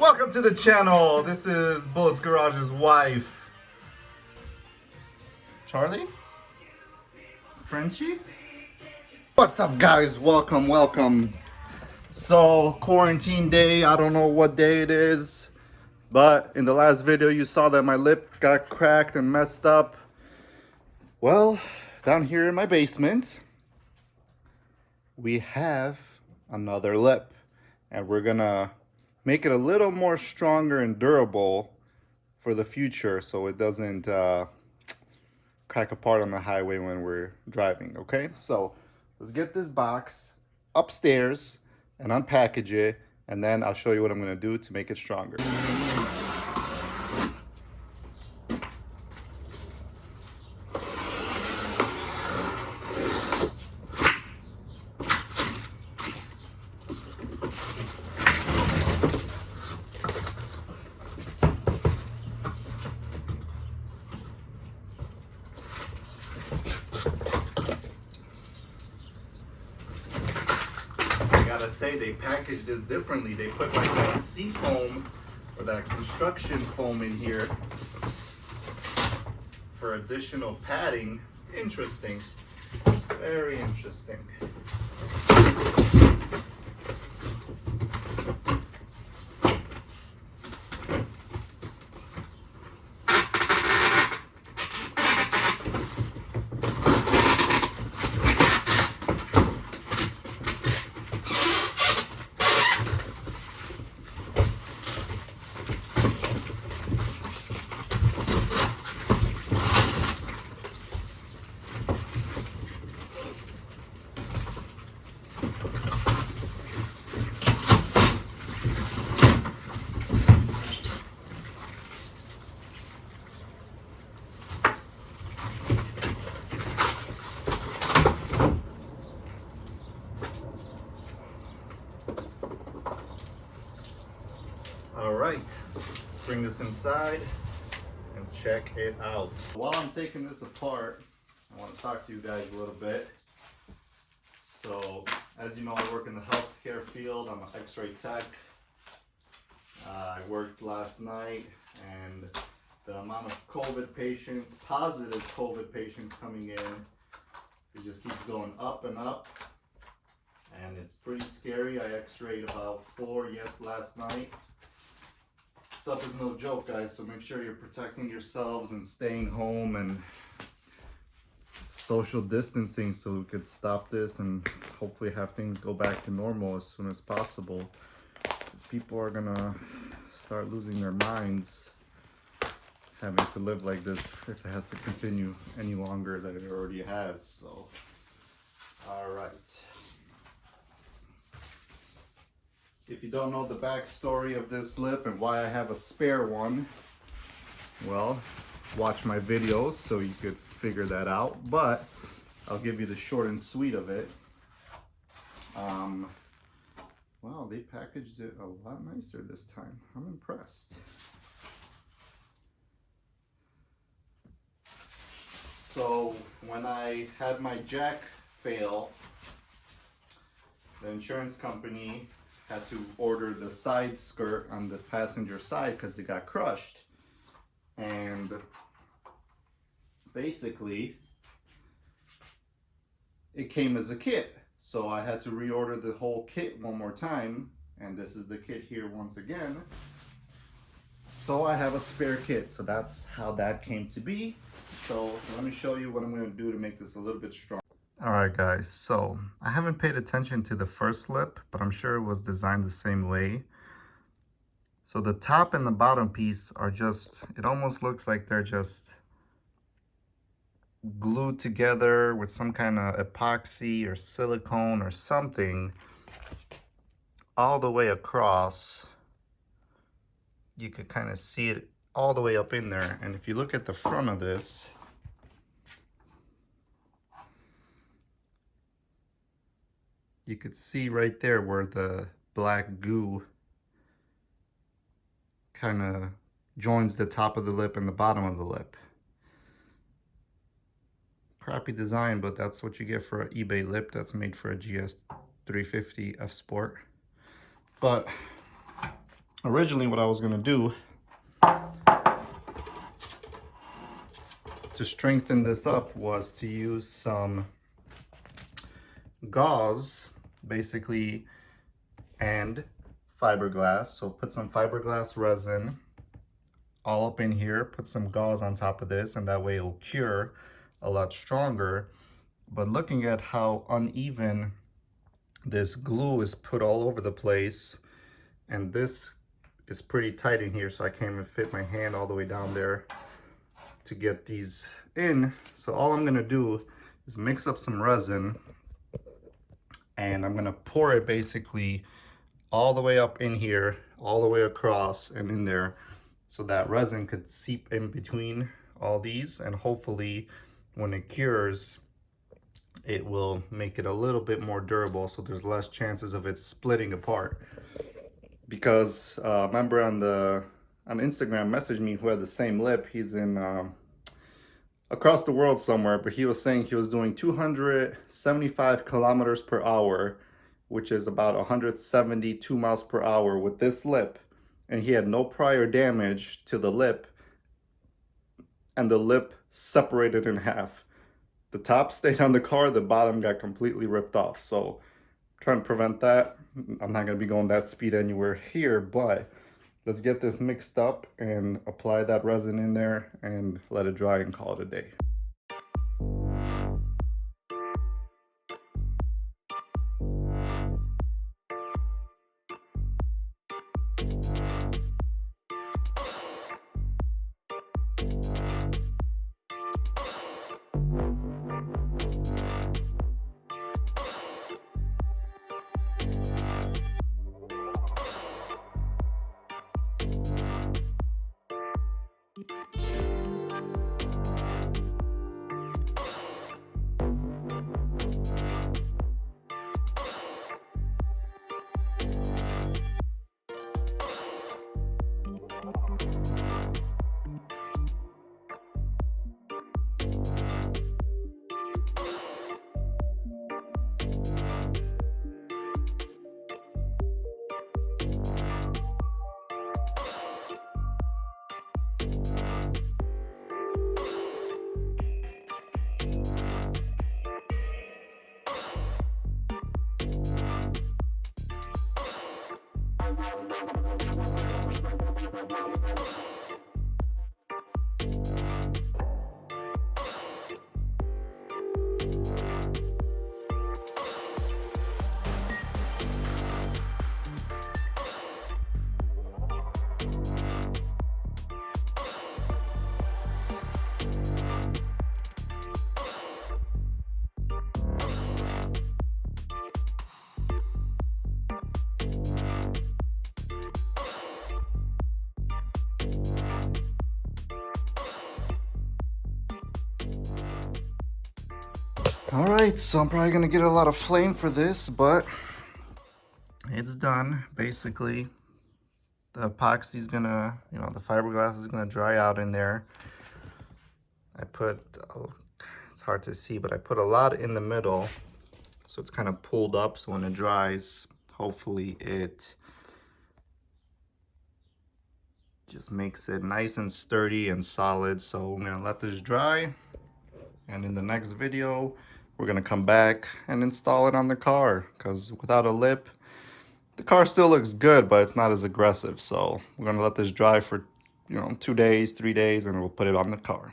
Welcome to the channel. This is Bullet's Garage's wife, Charlie? Frenchie? What's up, guys? Welcome. So, quarantine day, I don't know what day it is, but in the last video you saw that my lip got cracked and messed up. Well, down here in my basement, we have another lip, and we're gonna make it a little more stronger and durable for the future so it doesn't crack apart on the highway when we're driving. Okay, so let's get this box upstairs and unpackage it, and then I'll show you what I'm going to do to make it stronger. I gotta say, they packaged this differently. They put like that seafoam or that construction foam in here for additional padding. Interesting. Very interesting. All right, let's bring this inside and check it out. While I'm taking this apart, I want to talk to you guys a little bit. So, as you know, I work in the healthcare field. I'm an x-ray tech. I worked last night, and the amount of COVID patients, positive COVID patients coming in, it just keeps going up and up. And it's pretty scary. I x-rayed about 4 last night. Stuff is no joke, guys, so make sure you're protecting yourselves and staying home and social distancing so we could stop this and hopefully have things go back to normal as soon as possible, because people are gonna start losing their minds having to live like this if it has to continue any longer than it already has. So all right, if you don't know the backstory of this lip and why I have a spare one, well, watch my videos so you could figure that out, but I'll give you the short and sweet of it. Wow, they packaged it a lot nicer this time. I'm impressed. So when I had my jack fail, the insurance company had to order the side skirt on the passenger side because it got crushed, and basically it came as a kit, so I had to reorder the whole kit one more time, and this is the kit here once again. So I have a spare kit, so that's how that came to be. So let me show you what I'm going to do to make this a little bit stronger. Alright guys, so I haven't paid attention to the first lip, but I'm sure it was designed the same way. So the top and the bottom piece are just, it almost looks like they're just glued together with some kind of epoxy or silicone or something all the way across. You could kind of see it all the way up in there. And if you look at the front of this, you could see right there where the black goo kind of joins the top of the lip and the bottom of the lip. Crappy design, but that's what you get for an eBay lip that's made for a GS 350 F Sport. But Originally what I was gonna do to strengthen this up was to use some gauze, basically, and fiberglass. So put some fiberglass resin all up in here, put some gauze on top of this, and that way it'll cure a lot stronger. But looking at how uneven this glue is put all over the place, and this is pretty tight in here, so I can't even fit my hand all the way down there to get these in. So all I'm gonna do is mix up some resin, and I'm gonna pour it basically all the way up in here, all the way across and in there, so that resin could seep in between all these, and hopefully when it cures, it will make it a little bit more durable, so there's less chances of it splitting apart. Because a member on Instagram messaged me who had the same lip. He's in across the world somewhere, but he was saying he was doing 275 kilometers per hour, which is about 172 miles per hour with this lip, and he had no prior damage to the lip, and the lip separated in half. The top stayed on the car, the bottom got completely ripped off. So trying to prevent that. I'm not going to be going that speed anywhere here, but let's get this mixed up and apply that resin in there and let it dry and call it a day. All right, so I'm probably gonna get a lot of flame for this, but it's done. Basically, the epoxy's gonna, the fiberglass is gonna dry out in there. I put, it's hard to see, but I put a lot in the middle, so it's kind of pulled up, so when it dries, hopefully it just makes it nice and sturdy and solid. So I'm gonna let this dry, and in the next video, we're gonna come back and install it on the car, because without a lip, the car still looks good, but it's not as aggressive. So we're gonna let this dry for 2 days, 3 days, and we'll put it on the car.